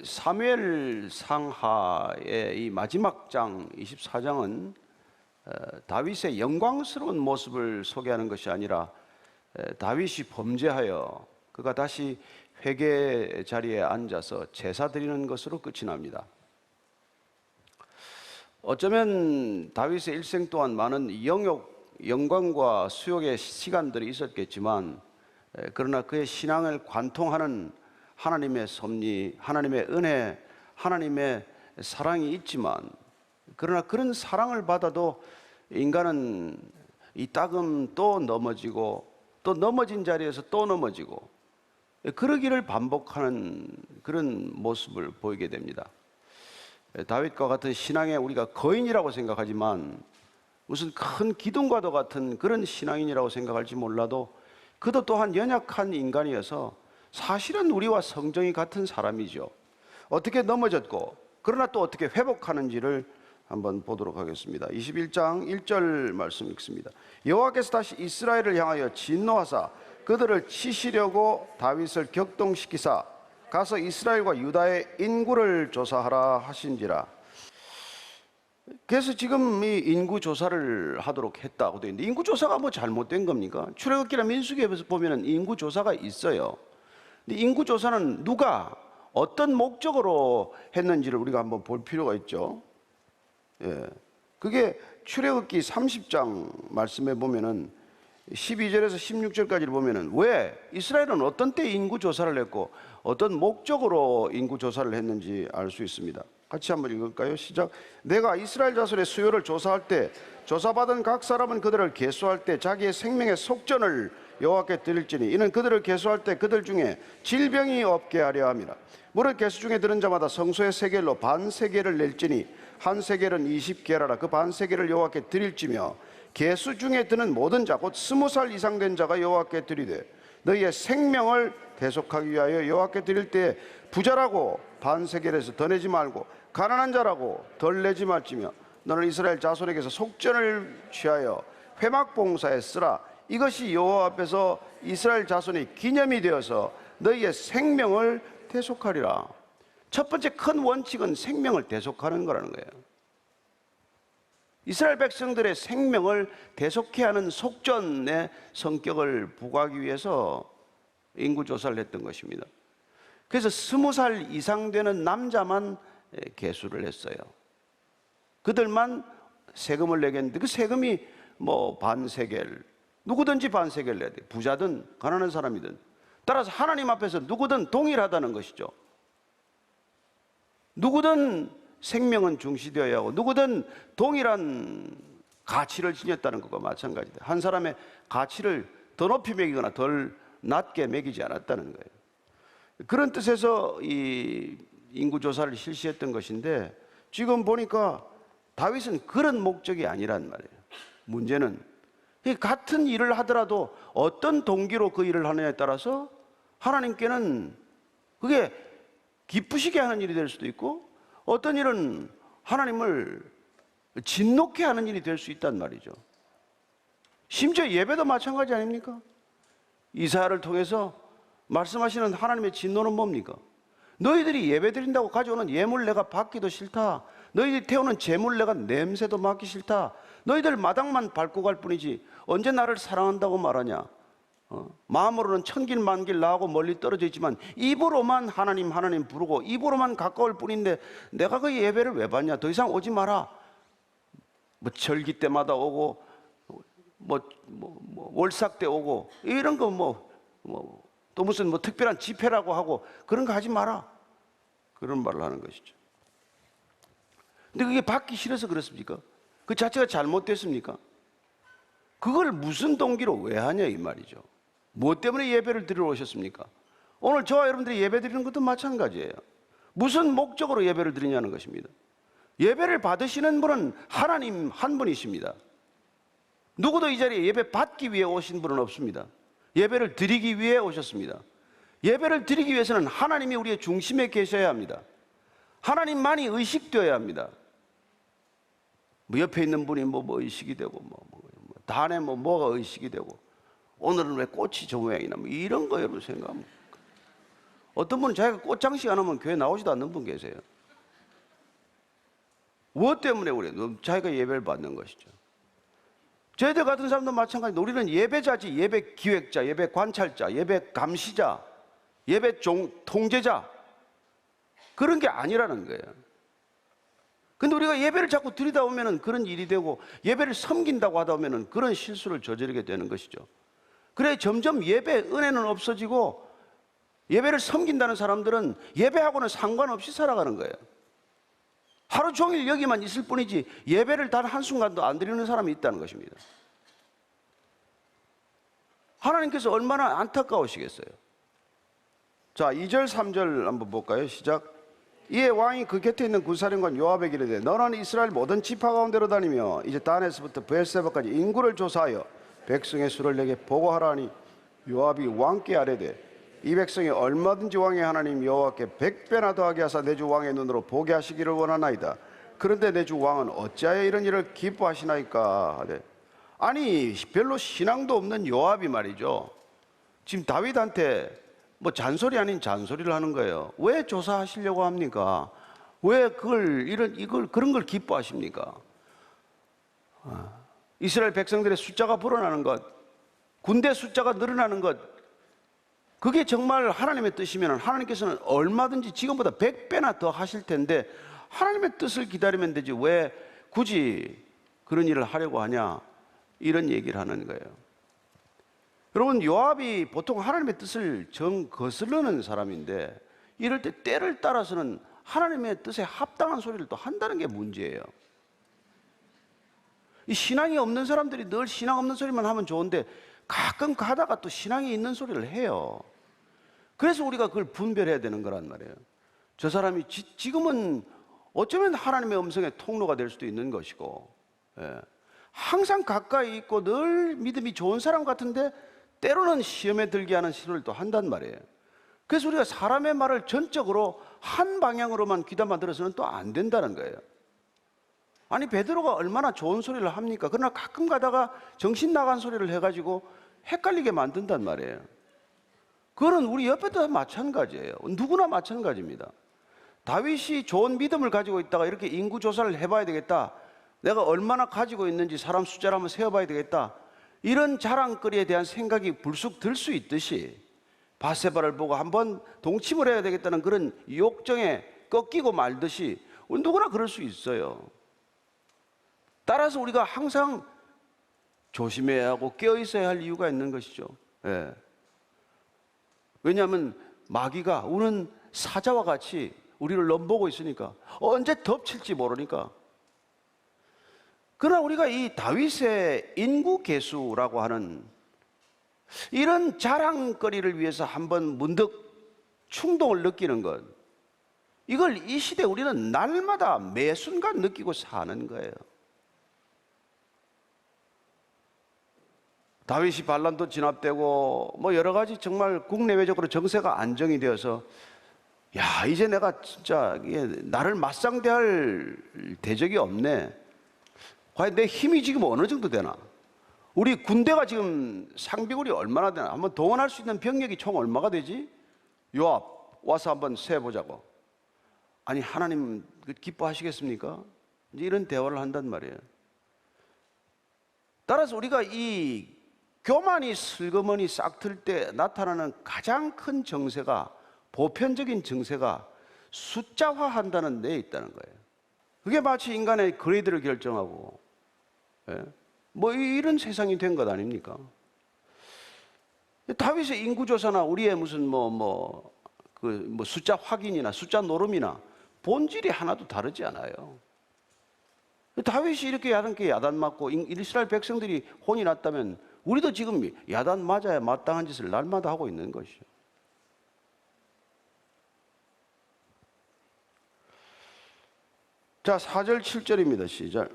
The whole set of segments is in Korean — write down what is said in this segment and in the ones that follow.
사무엘 상하의 이 마지막 장 24장은 다윗의 영광스러운 모습을 소개하는 것이 아니라 다윗이 범죄하여 그가 다시 회개 자리에 앉아서 제사 드리는 것으로 끝이 납니다. 어쩌면 다윗의 일생 동안 많은 영광과 수욕의 시간들이 있었겠지만, 그러나 그의 신앙을 관통하는 하나님의 섭리, 하나님의 은혜, 하나님의 사랑이 있지만, 그러나 그런 사랑을 받아도 인간은 이따금 또 넘어지고 또 넘어진 자리에서 또 넘어지고 그러기를 반복하는 그런 모습을 보이게 됩니다. 다윗과 같은 신앙에 우리가 거인이라고 생각하지만, 무슨 큰 기둥과도 같은 그런 신앙인이라고 생각할지 몰라도 그도 또한 연약한 인간이어서 사실은 우리와 성정이 같은 사람이죠. 어떻게 넘어졌고 그러나 또 어떻게 회복하는지를 한번 보도록 하겠습니다. 21장 1절 말씀 읽습니다. 여호와께서 다시 이스라엘을 향하여 진노하사 그들을 치시려고 다윗을 격동시키사 가서 이스라엘과 유다의 인구를 조사하라 하신지라. 그래서 지금 이 인구 조사를 하도록 했다고 되어 있는데, 인구 조사가 뭐 잘못된 겁니까? 출애굽기나 민수기에서 보면은 인구 조사가 있어요. 근데 인구 조사는 누가 어떤 목적으로 했는지를 우리가 한번 볼 필요가 있죠. 그게 출애굽기 30장 말씀에 보면은 12절에서 16절까지를 보면은 왜 이스라엘은 어떤 때 인구 조사를 했고 어떤 목적으로 인구 조사를 했는지 알 수 있습니다. 같이 한번 읽을까요? 시작. 내가 이스라엘 자손의 수요를 조사할 때 조사받은 각 사람은 그들을 계수할 때 자기의 생명의 속전을 여호와께 드릴지니 이는 그들을 계수할 때 그들 중에 질병이 없게 하려 함이라. 무릇 계수 중에 들은 자마다 성소의 세겔로 반 세겔을 낼지니 한 세겔은 20게라라. 그 반 세겔을 여호와께 드릴지며 계수 중에 드는 모든 자 곧 20살 이상 된 자가 여호와께 드리되 너희의 생명을 대속하기 위하여 여호와께 드릴 때 부자라고 반 세겔에서 더 내지 말고 가난한 자라고 덜 내지 말지며 너는 이스라엘 자손에게서 속전을 취하여 회막 봉사에 쓰라. 이것이 여호와 앞에서 이스라엘 자손의 기념이 되어서 너희의 생명을 대속하리라. 첫 번째 큰 원칙은 생명을 대속하는 거라는 거예요. 이스라엘 백성들의 생명을 대속케 하는 속전의 성격을 부과하기 위해서 인구조사를 했던 것입니다. 그래서 20살 이상 되는 남자만 계수를 했어요. 그들만 세금을 내겠는데 그 세금이 뭐 반세겔, 누구든지 반세겔 내야 돼. 부자든 가난한 사람이든. 따라서 하나님 앞에서 누구든 동일하다는 것이죠. 누구든 생명은 중시되어야 하고 누구든 동일한 가치를 지녔다는 것과 마찬가지다. 한 사람의 가치를 더 높이 매기거나 덜 낮게 매기지 않았다는 거예요. 그런 뜻에서 이 인구조사를 실시했던 것인데, 지금 보니까 다윗은 그런 목적이 아니란 말이에요. 문제는 같은 일을 하더라도 어떤 동기로 그 일을 하느냐에 따라서 하나님께는 그게 기쁘시게 하는 일이 될 수도 있고 어떤 일은 하나님을 진노케 하는 일이 될 수 있단 말이죠. 심지어 예배도 마찬가지 아닙니까? 이사야를 통해서 말씀하시는 하나님의 진노는 뭡니까? 너희들이 예배 드린다고 가져오는 예물 내가 받기도 싫다. 너희들이 태우는 제물 내가 냄새도 맡기 싫다. 너희들 마당만 밟고 갈 뿐이지 언제 나를 사랑한다고 말하냐. 마음으로는 천길 만길 나하고 멀리 떨어져 있지만 입으로만 하나님 하나님 부르고 입으로만 가까울 뿐인데 내가 그 예배를 왜 받냐. 더 이상 오지 마라. 뭐 절기 때마다 오고 월삭 때 오고 이런 거 또 무슨 특별한 집회라고 하고 그런 거 하지 마라. 그런 말을 하는 것이죠. 근데 그게 받기 싫어서 그렇습니까? 그 자체가 잘못됐습니까? 그걸 무슨 동기로 왜 하냐 이 말이죠. 무엇 때문에 예배를 드리러 오셨습니까? 오늘 저와 여러분들이 예배 드리는 것도 마찬가지예요. 무슨 목적으로 예배를 드리냐는 것입니다. 예배를 받으시는 분은 하나님 한 분이십니다. 누구도 이 자리에 예배 받기 위해 오신 분은 없습니다. 예배를 드리기 위해 오셨습니다. 예배를 드리기 위해서는 하나님이 우리의 중심에 계셔야 합니다. 하나님만이 의식되어야 합니다. 뭐 옆에 있는 분이 뭐 의식이 되고 단에 뭐가 의식이 되고 오늘은 왜 꽃이 저 모양이나 이런 거 여러분 생각합니까? 어떤 분은 자기가 꽃장식 안 하면 교회 나오지도 않는 분 계세요. 무엇 때문에 그래요? 자기가 예배를 받는 것이죠. 저희들 같은 사람도 마찬가지로 우리는 예배자지, 예배 기획자, 예배 관찰자, 예배 감시자, 예배 통제자, 그런 게 아니라는 거예요. 근데 우리가 예배를 자꾸 드리다 보면은 그런 일이 되고, 예배를 섬긴다고 하다 보면은 그런 실수를 저지르게 되는 것이죠. 그래 점점 예배 은혜는 없어지고, 예배를 섬긴다는 사람들은 예배하고는 상관없이 살아가는 거예요. 하루 종일 여기만 있을 뿐이지 예배를 단 한순간도 안 드리는 사람이 있다는 것입니다. 하나님께서 얼마나 안타까우시겠어요. 자, 2절 3절 한번 볼까요? 시작. 이에 왕이 그 곁에 있는 군사령관 요압에게 이르되 너는 이스라엘 모든 지파 가운데로 다니며 이제 단에서부터 브엘세바까지 인구를 조사하여 백성의 수를 내게 보고하라 하니, 요압이 왕께 아뢰되 이 백성이 얼마든지 왕의 하나님 여호와께 100배나 더하게 하사 내 주 왕의 눈으로 보게 하시기를 원하나이다. 그런데 내 주 왕은 어찌하여 이런 일을 기뻐하시나이까 하되, 아니 별로 신앙도 없는 요압이 말이죠, 지금 다윗한테 뭐 잔소리 아닌 잔소리를 하는 거예요. 왜 조사하시려고 합니까? 왜 그런 걸 기뻐하십니까? 이스라엘 백성들의 숫자가 불어나는 것, 군대 숫자가 늘어나는 것, 그게 정말 하나님의 뜻이면 하나님께서는 얼마든지 지금보다 100배나 더 하실 텐데 하나님의 뜻을 기다리면 되지 왜 굳이 그런 일을 하려고 하냐, 이런 얘기를 하는 거예요. 여러분, 요압이 보통 하나님의 뜻을 거스르는 사람인데 이럴 때 때를 따라서는 하나님의 뜻에 합당한 소리를 또 한다는 게 문제예요. 이 신앙이 없는 사람들이 늘 신앙 없는 소리만 하면 좋은데 가끔 가다가 또 신앙이 있는 소리를 해요. 그래서 우리가 그걸 분별해야 되는 거란 말이에요. 저 사람이 지금은 어쩌면 하나님의 음성의 통로가 될 수도 있는 것이고, 항상 가까이 있고 늘 믿음이 좋은 사람 같은데 때로는 시험에 들게 하는 시도를 또 한단 말이에요. 그래서 우리가 사람의 말을 전적으로 한 방향으로만 귀담아 들어서는 또 안 된다는 거예요. 아니 베드로가 얼마나 좋은 소리를 합니까? 그러나 가끔 가다가 정신 나간 소리를 해가지고 헷갈리게 만든단 말이에요. 그거는 우리 옆에도 다 마찬가지예요. 누구나 마찬가지입니다. 다윗이 좋은 믿음을 가지고 있다가 이렇게 인구 조사를 해봐야 되겠다, 내가 얼마나 가지고 있는지 사람 숫자를 한번 세어봐야 되겠다, 이런 자랑거리에 대한 생각이 불쑥 들 수 있듯이 바세바를 보고 한번 동침을 해야 되겠다는 그런 욕정에 꺾이고 말듯이 누구나 그럴 수 있어요. 따라서 우리가 항상 조심해야 하고 깨어 있어야 할 이유가 있는 것이죠. 왜냐하면 마귀가 우는 사자와 같이 우리를 넘보고 있으니까, 언제 덮칠지 모르니까. 그러나 우리가 이 다윗의 인구 계수라고 하는 이런 자랑거리를 위해서 한번 문득 충동을 느끼는 것, 이걸 이 시대 우리는 날마다 매 순간 느끼고 사는 거예요. 다윗이 반란도 진압되고 뭐 여러 가지 정말 국내외적으로 정세가 안정이 되어서, 야 이제 내가 진짜 나를 맞상대할 대적이 없네, 과연 내 힘이 지금 어느 정도 되나, 우리 군대가 지금 상비군이 얼마나 되나, 한번 동원할 수 있는 병력이 총 얼마가 되지? 요압 와서 한번 세보자고. 아니 하나님 기뻐하시겠습니까? 이제 이런 대화를 한단 말이에요. 따라서 우리가 이 교만이 슬그머니 싹틀 때 나타나는 가장 큰 정세가, 보편적인 정세가 숫자화한다는 데에 있다는 거예요. 그게 마치 인간의 그레이드를 결정하고, 뭐 이런 세상이 된 것 아닙니까? 다윗의 인구조사나 우리의 무슨 숫자 확인이나 숫자 노름이나 본질이 하나도 다르지 않아요. 다윗이 이렇게 야단 맞고 이스라엘 백성들이 혼이 났다면 우리도 지금 야단 맞아야 마땅한 짓을 날마다 하고 있는 것이죠. 자, 4절 7절입니다. 시작.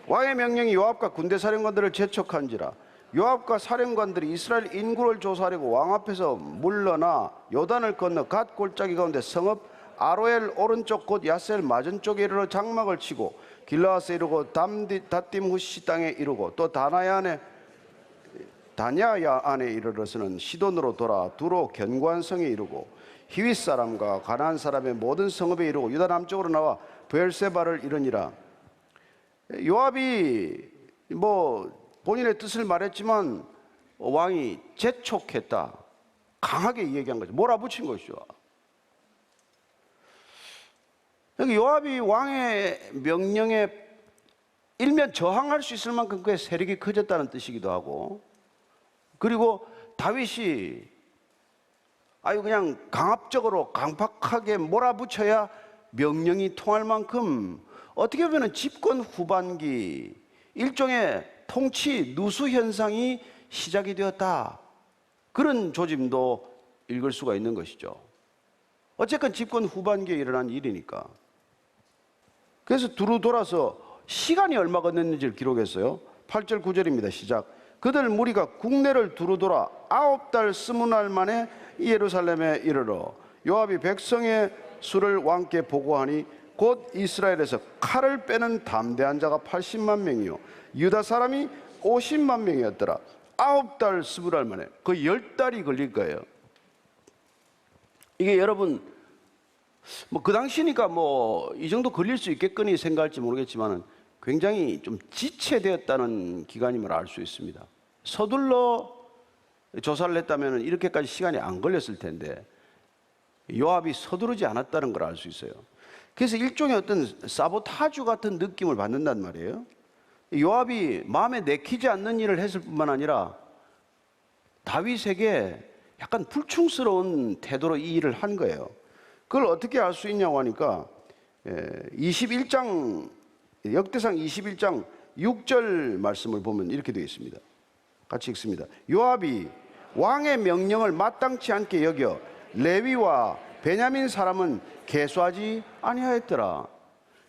왕의 명령이 요압과 군대 사령관들을 재촉한지라 요압과 사령관들이 이스라엘 인구를 조사하려고 왕 앞에서 물러나 요단을 건너 갓 골짜기 가운데 성읍 아로엘 오른쪽 곧 야셀 맞은쪽에 이르러 장막을 치고 길라앗에 이르고 다딤 후시 땅에 이르고 또 다냐야 안에 이르러서는 시돈으로 돌아 두로 견관성에 이르고 히윗 사람과 가나안 사람의 모든 성읍에 이르고 유다 남쪽으로 나와 브엘세바를 이르니라. 요압이 본인의 뜻을 말했지만 왕이 재촉했다. 강하게 얘기한 거죠. 몰아붙인 것이죠. 요압이 왕의 명령에 일면 저항할 수 있을 만큼 그의 세력이 커졌다는 뜻이기도 하고, 그리고 다윗이 아유 그냥 강압적으로 강팍하게 몰아붙여야 명령이 통할 만큼 어떻게 보면 집권 후반기 일종의 통치 누수 현상이 시작이 되었다. 그런 조짐도 읽을 수가 있는 것이죠. 어쨌건 집권 후반기에 일어난 일이니까. 그래서 두루 돌아서 시간이 얼마 걸렸는지를 기록했어요. 8절 9절입니다. 시작. 그들 무리가 국내를 두루 돌아 9달 20날 만에 예루살렘에 이르러 요압이 백성의 수를 왕께 보고하니 곧 이스라엘에서 칼을 빼는 담대한 자가 80만 명이요 유다 사람이 50만 명이었더라. 9달 20날 만에 거의 10달이 걸릴 거예요. 이게 여러분 그 당시니까 이 정도 걸릴 수 있겠거니 생각할지 모르겠지만 굉장히 좀 지체되었다는 기간임을 알 수 있습니다. 서둘러 조사를 했다면 이렇게까지 시간이 안 걸렸을 텐데 요압이 서두르지 않았다는 걸 알 수 있어요. 그래서 일종의 어떤 사보타주 같은 느낌을 받는단 말이에요. 요압이 마음에 내키지 않는 일을 했을 뿐만 아니라 다윗에게 약간 불충스러운 태도로 이 일을 한 거예요. 그걸 어떻게 알 수 있냐고 하니까 21장 역대상 21장 6절 말씀을 보면 이렇게 되어 있습니다. 같이 읽습니다. 요압이 왕의 명령을 마땅치 않게 여겨 레위와 베냐민 사람은 계수하지 아니하였더라.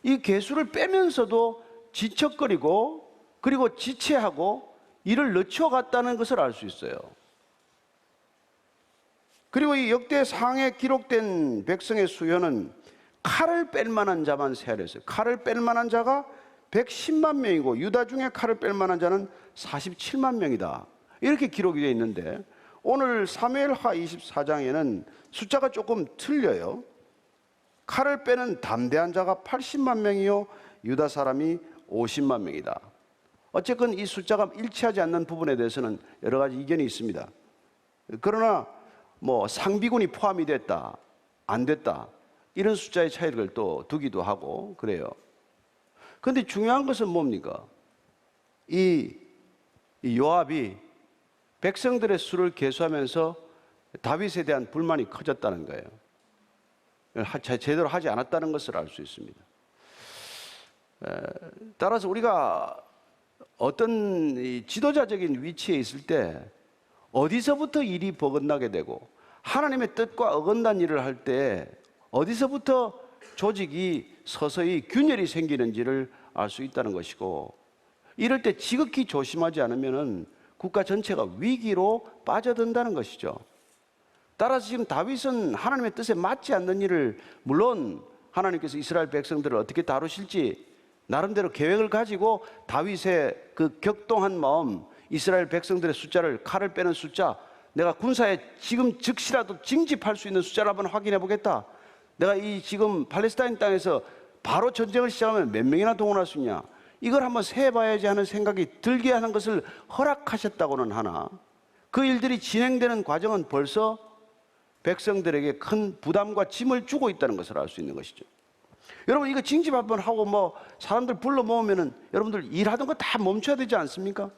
이 계수를 빼면서도 지척거리고 그리고 지체하고 일을 늦춰갔다는 것을 알 수 있어요. 그리고 이 역대상에 기록된 백성의 수요는 칼을 뺄 만한 자만 세하였어요. 칼을 뺄 만한 자가 110만 명이고 유다 중에 칼을 뺄 만한 자는 47만 명이다. 이렇게 기록이 되어 있는데 오늘 사무엘하 24장에는 숫자가 조금 틀려요. 칼을 빼는 담대한 자가 80만 명이요 유다 사람이 50만 명이다. 어쨌건 이 숫자가 일치하지 않는 부분에 대해서는 여러 가지 이견이 있습니다. 그러나 상비군이 포함이 됐다, 안 됐다, 이런 숫자의 차이를 또 두기도 하고 그래요. 그런데 중요한 것은 뭡니까? 이 요압이 백성들의 수를 계수하면서 다윗에 대한 불만이 커졌다는 거예요. 제대로 하지 않았다는 것을 알 수 있습니다. 따라서 우리가 어떤 지도자적인 위치에 있을 때 어디서부터 일이 버긋나게 되고 하나님의 뜻과 어긋난 일을 할 때 어디서부터 조직이 서서히 균열이 생기는지를 알 수 있다는 것이고, 이럴 때 지극히 조심하지 않으면 국가 전체가 위기로 빠져든다는 것이죠. 따라서 지금 다윗은 하나님의 뜻에 맞지 않는 일을, 물론 하나님께서 이스라엘 백성들을 어떻게 다루실지 나름대로 계획을 가지고 다윗의 그 격동한 마음, 이스라엘 백성들의 숫자를, 칼을 빼는 숫자, 내가 군사에 지금 즉시라도 징집할 수 있는 숫자를 한번 확인해 보겠다. 내가 이 지금 팔레스타인 땅에서 바로 전쟁을 시작하면 몇 명이나 동원할 수 있냐, 이걸 한번 세봐야지 하는 생각이 들게 하는 것을 허락하셨다고는 하나, 그 일들이 진행되는 과정은 벌써 백성들에게 큰 부담과 짐을 주고 있다는 것을 알 수 있는 것이죠. 여러분, 이거 징집 한번 하고 사람들 불러 모으면은 여러분들 일하던 거 다 멈춰야 되지 않습니까?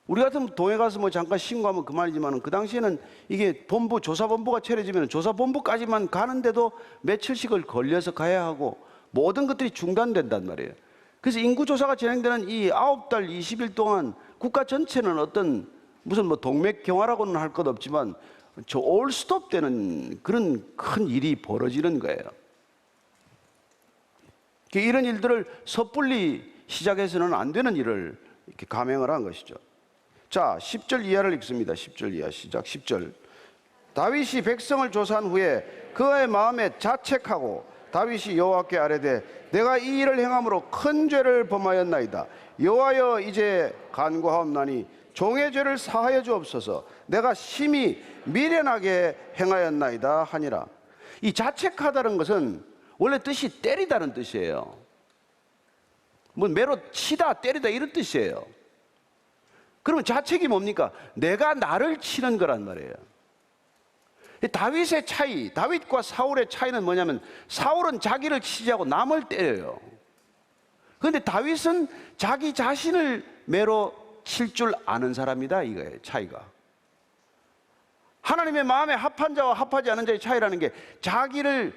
우리 같으면 동해 가서 잠깐 신고하면 그만이지만 그 당시에는 이게 본부, 조사본부가 차려지면 조사본부까지만 가는데도 며칠씩을 걸려서 가야 하고 모든 것들이 중단된단 말이에요. 그래서 인구조사가 진행되는 이 9달 20일 동안 국가 전체는 어떤 무슨 동맥경화라고는 할 것 없지만 저 올스톱 되는 그런 큰 일이 벌어지는 거예요. 이런 일들을 섣불리 시작해서는 안 되는 일을 이렇게 감행을 한 것이죠. 자, 10절 이하를 읽습니다. 10절 이하 시작. 10절. 다윗이 백성을 조사한 후에 그의 마음에 자책하고 다윗이 여호와께 아뢰되 내가 이 일을 행함으로 큰 죄를 범하였나이다. 여호와여, 이제 간구하옵나니 종의 죄를 사하여 주옵소서. 내가 심히 미련하게 행하였나이다 하니라. 이 자책하다는 것은 원래 뜻이 때리다는 뜻이에요. 뭐 매로 치다 때리다 이런 뜻이에요. 그러면 자책이 뭡니까? 내가 나를 치는 거란 말이에요. 다윗의 차이, 다윗과 사울의 차이는 뭐냐면 사울은 자기를 치지 않고 남을 때려요. 그런데 다윗은 자기 자신을 매로 칠 줄 아는 사람이다, 이거예요, 차이가. 하나님의 마음에 합한 자와 합하지 않은 자의 차이라는 게 자기를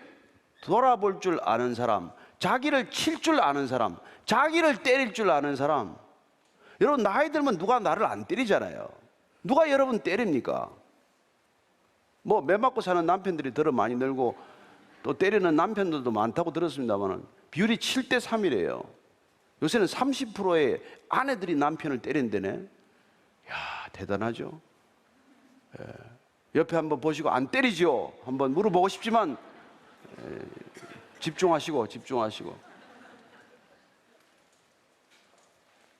돌아볼 줄 아는 사람, 자기를 칠 줄 아는 사람, 자기를 때릴 줄 아는 사람. 여러분, 나이 들면 누가 나를 안 때리잖아요. 누가 여러분 때립니까? 뭐 매 맞고 사는 남편들이 더러 많이 늘고 또 때리는 남편들도 많다고 들었습니다만 비율이 7대 3이래요. 요새는 30%의 아내들이 남편을 때린다네. 야, 대단하죠. 예. 옆에 한번 보시고 안 때리죠? 한번 물어보고 싶지만 집중하시고.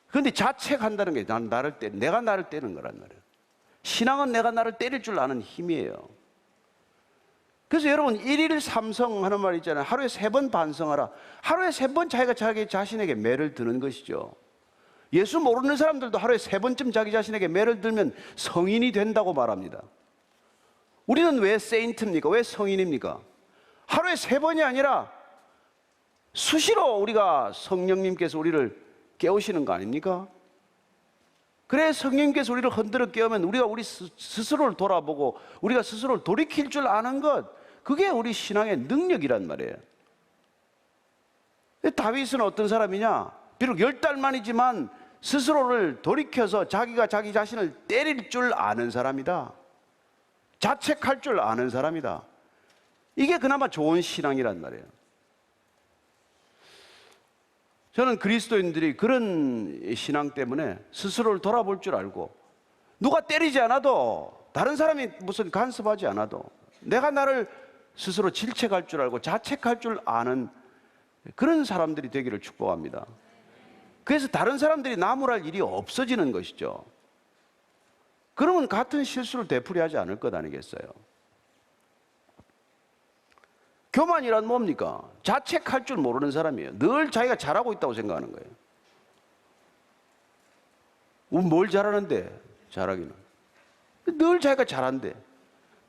그런데 자책한다는 게 내가 나를 때리는 거란 말이에요. 신앙은 내가 나를 때릴 줄 아는 힘이에요. 그래서 여러분, 일일 삼성 하는 말 있잖아요. 하루에 3번 반성하라. 하루에 3번 자기가 자기 자신에게 매를 드는 것이죠. 예수 모르는 사람들도 하루에 3번쯤 자기 자신에게 매를 들면 성인이 된다고 말합니다. 우리는 왜 세인트입니까? 왜 성인입니까? 하루에 3번이 아니라 수시로 우리가 성령님께서 우리를 깨우시는 거 아닙니까? 그래, 성령님께서 우리를 흔들어 깨우면 우리가 우리 스스로를 돌아보고 우리가 스스로를 돌이킬 줄 아는 것, 그게 우리 신앙의 능력이란 말이에요. 다윗은 어떤 사람이냐? 비록 10달 만이지만 스스로를 돌이켜서 자기가 자기 자신을 때릴 줄 아는 사람이다. 자책할 줄 아는 사람이다. 이게 그나마 좋은 신앙이란 말이에요. 저는 그리스도인들이 그런 신앙 때문에 스스로를 돌아볼 줄 알고, 누가 때리지 않아도, 다른 사람이 무슨 간섭하지 않아도 내가 나를 스스로 질책할 줄 알고 자책할 줄 아는 그런 사람들이 되기를 축복합니다. 그래서 다른 사람들이 나무랄 일이 없어지는 것이죠. 그러면 같은 실수를 되풀이하지 않을 것 아니겠어요? 교만이란 뭡니까? 자책할 줄 모르는 사람이에요. 늘 자기가 잘하고 있다고 생각하는 거예요. 뭘 잘하는데? 잘하기는 늘 자기가 잘한대.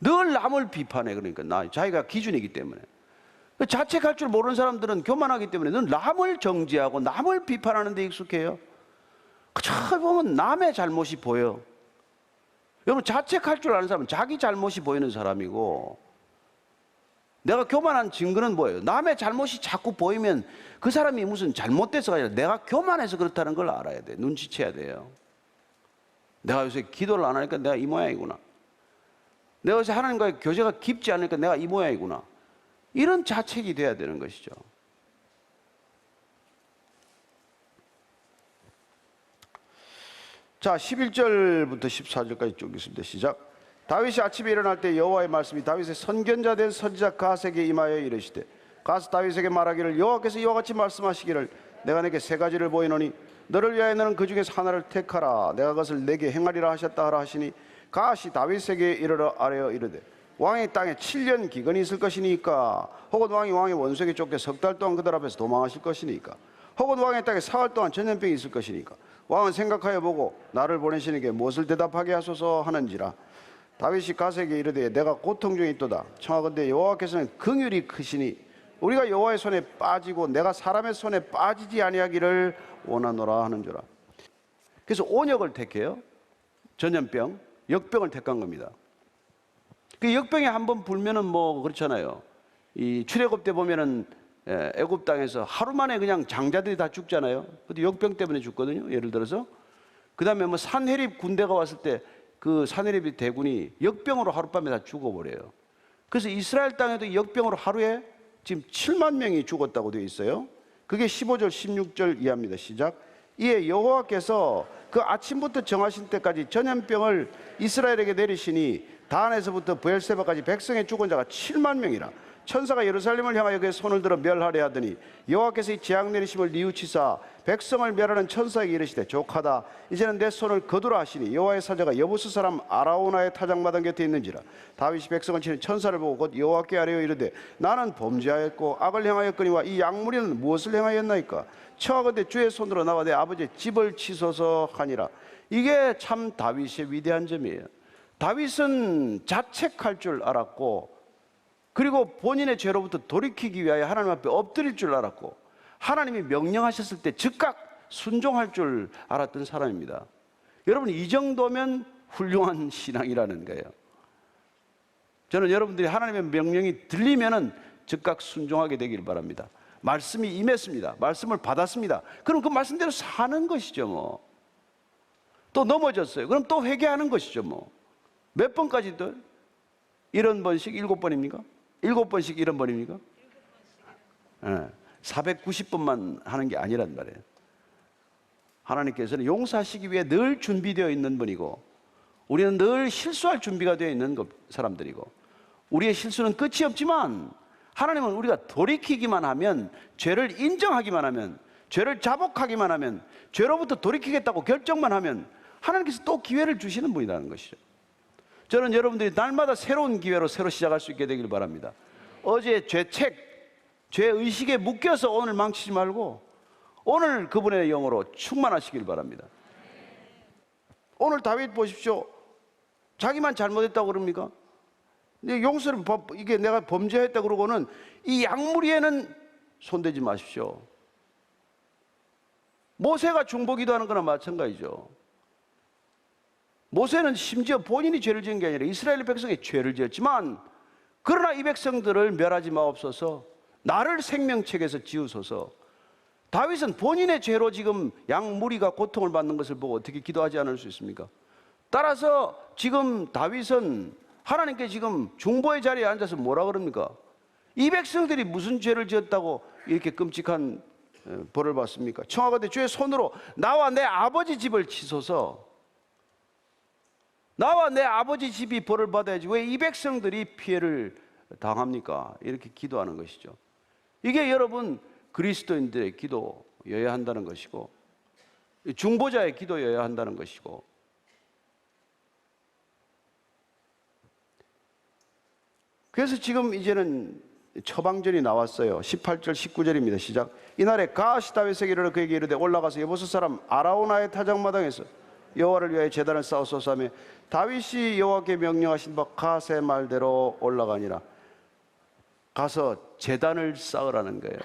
늘 남을 비판해. 그러니까 자기가 기준이기 때문에. 자책할 줄 모르는 사람들은 교만하기 때문에 늘 남을 정죄하고 남을 비판하는 데 익숙해요. 잘 보면 남의 잘못이 보여. 여러분, 자책할 줄 아는 사람은 자기 잘못이 보이는 사람이고, 내가 교만한 증거는 뭐예요? 남의 잘못이 자꾸 보이면 그 사람이 무슨 잘못돼서가 아니라 내가 교만해서 그렇다는 걸 알아야 돼. 눈치채야 돼요. 내가 요새 기도를 안 하니까 내가 이 모양이구나. 내가 요새 하나님과의 교제가 깊지 않으니까 내가 이 모양이구나. 이런 자책이 돼야 되는 것이죠. 자, 11절부터 14절까지 쭉 읽습니다. 시작. 다윗이 아침에 일어날 때 여호와의 말씀이 다윗의 선견자 된 선지자 갓에게 임하여 이르시되, 갓 다윗에게 말하기를, 여호와께서 이와 같이 말씀하시기를, 내가 내게 3가지를 보이노니 너를 위하여 너는 그 중에서 하나를 택하라. 내가 그것을 내게 행하리라 하셨다 하라 하시니, 갓이 다윗에게 이르러 아뢰어 이르되, 왕의 땅에 7년 기근이 있을 것이니까, 혹은 왕이 왕의 원수에게 쫓겨 3달 동안 그들 앞에서 도망하실 것이니까, 혹은 왕의 땅에 사흘 동안 전염병이 있을 것이니까, 왕은 생각하여 보고 나를 보내시는게 무엇을 대답하게 하소서 하는지라. 다윗이 갓에게 이르되, 내가 고통 중에 있도다. 청하건대 여호와께서는 긍휼이 크시니 우리가 여호와의 손에 빠지고 내가 사람의 손에 빠지지 아니하기를 원하노라 하는지라. 그래서 온역을 택해요. 전염병, 역병을 택한 겁니다. 그 역병이 한번 불면은 뭐 그렇잖아요. 이 출애굽 때 보면은 애굽 땅에서 하루 만에 그냥 장자들이 다 죽잖아요. 근데 역병 때문에 죽거든요. 예를 들어서. 그다음에 뭐 산헤립 군대가 왔을 때 그 산헤립 대군이 역병으로 하룻밤에 다 죽어버려요. 그래서 이스라엘 땅에도 역병으로 하루에 지금 7만 명이 죽었다고 되어 있어요. 그게 15절 16절 이하입니다. 시작. 이에 여호와께서 그 아침부터 정하신 때까지 전염병을 이스라엘에게 내리시니 단에서부터 브엘세바까지 백성의 죽은 자가 7만 명이라. 천사가 예루살렘을 향하여 그의 손을 들어 멸하려 하더니 여호와께서 이 재앙 내리심을 뉘우치사 백성을 멸하는 천사에게 이르시되 족하다. 이제는 내 손을 거두라 하시니 여호와의 사자가 여부스 사람 아라우나의 타작마당 곁에 있는지라. 다윗이 백성을 치는 천사를 보고 곧 여호와께 아뢰어 이르되 나는 범죄하였고 악을 행하였거니와 이 약무리는 무엇을 행하였나이까. 청하건대 주의 손으로 나와 내 아버지의 집을 치소서 하니라. 이게 참 다윗의 위대한 점이에요. 다윗은 자책할 줄 알았고, 그리고 본인의 죄로부터 돌이키기 위하여 하나님 앞에 엎드릴 줄 알았고, 하나님이 명령하셨을 때 즉각 순종할 줄 알았던 사람입니다. 여러분, 이 정도면 훌륭한 신앙이라는 거예요. 저는 여러분들이 하나님의 명령이 들리면은 즉각 순종하게 되기를 바랍니다. 말씀이 임했습니다. 말씀을 받았습니다. 그럼 그 말씀대로 사는 것이죠 뭐. 또 넘어졌어요. 그럼 또 회개하는 것이죠 뭐. 몇 번까지 또? 70번씩 7번입니까? 7번씩 70번입니까? 490번만 하는 게 아니란 말이에요. 하나님께서는 용서하시기 위해 늘 준비되어 있는 분이고, 우리는 늘 실수할 준비가 되어 있는 사람들이고, 우리의 실수는 끝이 없지만 하나님은 우리가 돌이키기만 하면, 죄를 인정하기만 하면, 죄를 자복하기만 하면, 죄로부터 돌이키겠다고 결정만 하면 하나님께서 또 기회를 주시는 분이라는 것이죠. 저는 여러분들이 날마다 새로운 기회로 새로 시작할 수 있게 되길 바랍니다. 어제 죄책, 죄의식에 묶여서 오늘 망치지 말고 오늘 그분의 영으로 충만하시길 바랍니다. 오늘 다윗 보십시오. 자기만 잘못했다고 그럽니까? 용서를, 이게 내가 범죄했다 그러고는 이 약무리에는 손대지 마십시오. 모세가 중보기도하는 거나 마찬가지죠. 모세는 심지어 본인이 죄를 지은 게 아니라 이스라엘 백성이 죄를 지었지만, 그러나 이 백성들을 멸하지 마옵소서, 나를 생명책에서 지우소서. 다윗은 본인의 죄로 지금 양무리가 고통을 받는 것을 보고 어떻게 기도하지 않을 수 있습니까? 따라서 지금 다윗은 하나님께 지금 중보의 자리에 앉아서 뭐라 그럽니까? 이 백성들이 무슨 죄를 지었다고 이렇게 끔찍한 벌을 받습니까? 청하건대 주의 손으로 나와 내 아버지 집을 치소서. 나와 내 아버지 집이 벌을 받아야지 왜 이 백성들이 피해를 당합니까? 이렇게 기도하는 것이죠. 이게 여러분 그리스도인들의 기도여야 한다는 것이고, 중보자의 기도여야 한다는 것이고, 그래서 지금 이제는 처방전이 나왔어요. 18절 19절입니다. 시작. 이날에 가시 다윗에게 이르러 그에게 이르되 올라가서 여부스 사람 아라우나의 타작마당에서 여호와를 위하여 제단을 쌓으소서 하며 다윗이 여호와께 명령하신 바 갓의 말대로 올라가니라. 가서 제단을 쌓으라는 거예요.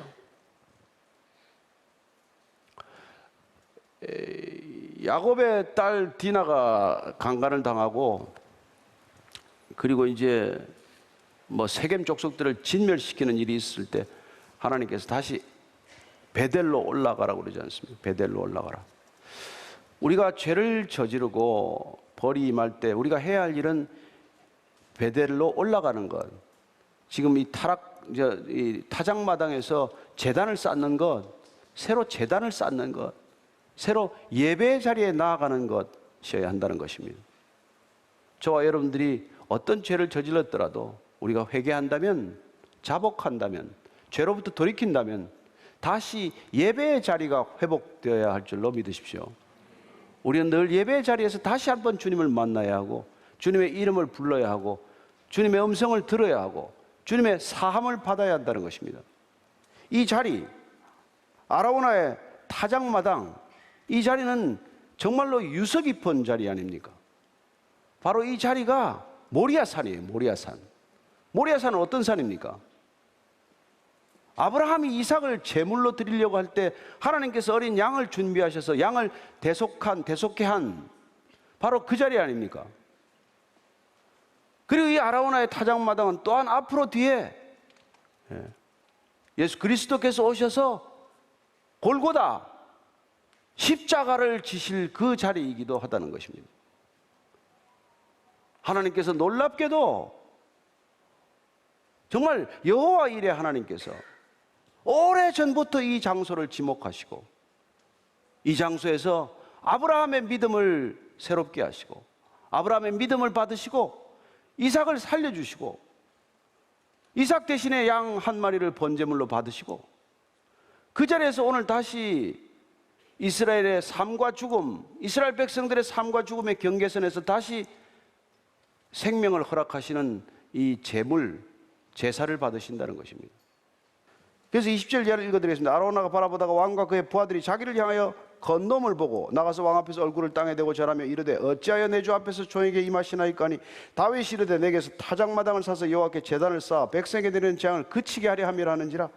야곱의 딸 디나가 강간을 당하고, 그리고 이제 뭐 세겜 족속들을 진멸시키는 일이 있을 때 하나님께서 다시 베델로 올라가라고 그러지 않습니까? 베델로 올라가라. 우리가 죄를 저지르고 벌이 임할 때 우리가 해야 할 일은 베델로 올라가는 것. 지금 이 타작마당에서 제단을 쌓는 것, 새로 제단을 쌓는 것, 새로 예배의 자리에 나아가는 것이어야 한다는 것입니다. 저와 여러분들이 어떤 죄를 저질렀더라도 우리가 회개한다면, 자복한다면, 죄로부터 돌이킨다면 다시 예배의 자리가 회복되어야 할 줄로 믿으십시오. 우리는 늘 예배의 자리에서 다시 한번 주님을 만나야 하고, 주님의 이름을 불러야 하고, 주님의 음성을 들어야 하고, 주님의 사함을 받아야 한다는 것입니다. 이 자리, 아라우나의 타작마당, 이 자리는 정말로 유서 깊은 자리 아닙니까? 바로 이 자리가 모리아산이에요. 모리아산. 모리아산은 어떤 산입니까? 아브라함이 이삭을 제물로 드리려고 할 때 하나님께서 어린 양을 준비하셔서 양을 대속해 한 바로 그 자리 아닙니까? 그리고 이 아라우나의 타작마당은 또한 앞으로 뒤에 예수 그리스도께서 오셔서 골고다 십자가를 지실 그 자리이기도 하다는 것입니다. 하나님께서 놀랍게도 정말 여호와 일에 하나님께서 오래전부터 이 장소를 지목하시고, 이 장소에서 아브라함의 믿음을 새롭게 하시고, 아브라함의 믿음을 받으시고, 이삭을 살려주시고, 이삭 대신에 양 한 마리를 번제물로 받으시고, 그 자리에서 오늘 다시 이스라엘의 삶과 죽음, 이스라엘 백성들의 삶과 죽음의 경계선에서 다시 생명을 허락하시는 이 제물, 제사를 받으신다는 것입니다. 그래서 20절 이하를 읽어드리겠습니다. 아로나가 바라보다가 왕과 그의 부하들이 자기를 향하여 건너물 보고 나가서 왕 앞에서 얼굴을 땅에 대고 절하며 이르되 어찌하여 내 주 앞에서 종에게 임하시나이까 하니 다윗이 이르되 내게서 타작마당을 사서 여호와께 제단을 쌓아 백성에게 드리는 재앙을 그치게 하려 함이라 하는지라.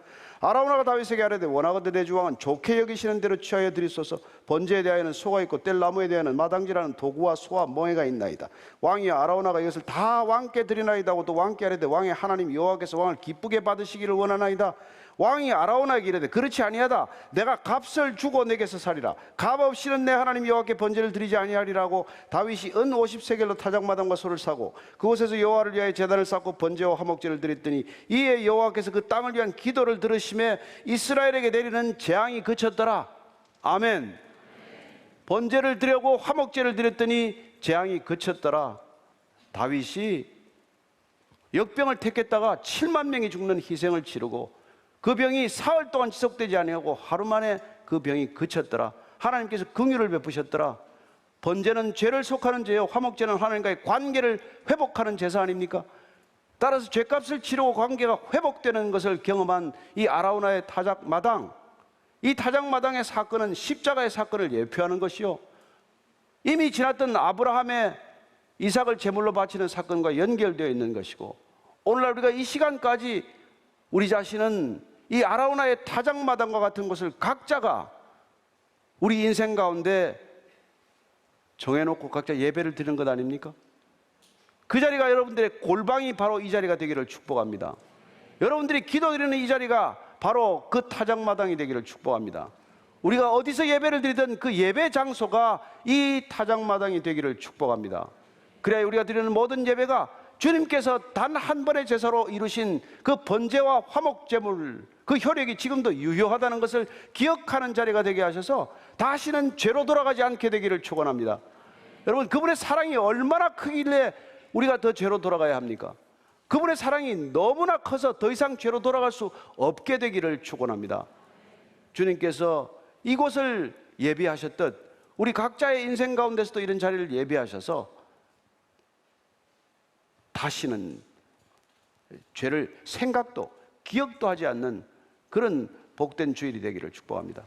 아라우나가 다윗에게 아뢰되 원하거든 내 주 왕은 좋게 여기시는 대로 취하여 드리소서. 번제에 대하여는 소가 있고 뗄나무에 대하여는 마당질하는 도구와 소와 멍에가 있나이다. 왕이여 아라우나가 이것을 다 왕께 드리나이다 하고 또 왕께 아뢰되 왕의 하나님 여호와께서 왕을 기쁘게 받으시기를 원하나이다. 왕이 아라우나에게 이르되 그렇지 아니하다. 내가 값을 주고 내게서 살리라. 값 없이는 내 하나님 여호와께 번제를 드리지 아니하리라고. 다윗이 은 50세겔로 타작마당과 소를 사고 그곳에서 여호와를 위하여 제단을 쌓고 번제와 화목제를 드렸더니 이에 여호와께서 그 땅을 위한 기도를 들으심에 이스라엘에게 내리는 재앙이 그쳤더라. 아멘. 번제를 드리고 화목제를 드렸더니 재앙이 그쳤더라. 다윗이 역병을 택했다가 7만 명이 죽는 희생을 치르고 그 병이 사흘 동안 지속되지 아니하고 하루 만에 그 병이 그쳤더라. 하나님께서 긍휼을 베푸셨더라. 번제는 죄를 속하는 죄요, 화목제는 하나님과의 관계를 회복하는 제사 아닙니까? 따라서 죄값을 치르고 관계가 회복되는 것을 경험한 이 아라우나의 타작마당, 이 타작마당의 사건은 십자가의 사건을 예표하는 것이요, 이미 지났던 아브라함의 이삭을 제물로 바치는 사건과 연결되어 있는 것이고, 오늘날 우리가 이 시간까지 우리 자신은 이 아라우나의 타작마당과 같은 것을 각자가 우리 인생 가운데 정해놓고 각자 예배를 드리는 것 아닙니까? 그 자리가 여러분들의 골방이 바로 이 자리가 되기를 축복합니다. 여러분들이 기도드리는 이 자리가 바로 그 타작마당이 되기를 축복합니다. 우리가 어디서 예배를 드리든 그 예배 장소가 이 타작마당이 되기를 축복합니다. 그래야 우리가 드리는 모든 예배가 주님께서 단 한 번의 제사로 이루신 그 번제와 화목제물, 그 효력이 지금도 유효하다는 것을 기억하는 자리가 되게 하셔서 다시는 죄로 돌아가지 않게 되기를 축원합니다. 여러분, 그분의 사랑이 얼마나 크길래 우리가 더 죄로 돌아가야 합니까? 그분의 사랑이 너무나 커서 더 이상 죄로 돌아갈 수 없게 되기를 축원합니다. 주님께서 이곳을 예비하셨듯 우리 각자의 인생 가운데서도 이런 자리를 예비하셔서 다시는 죄를 생각도 기억도 하지 않는 그런 복된 주일이 되기를 축복합니다.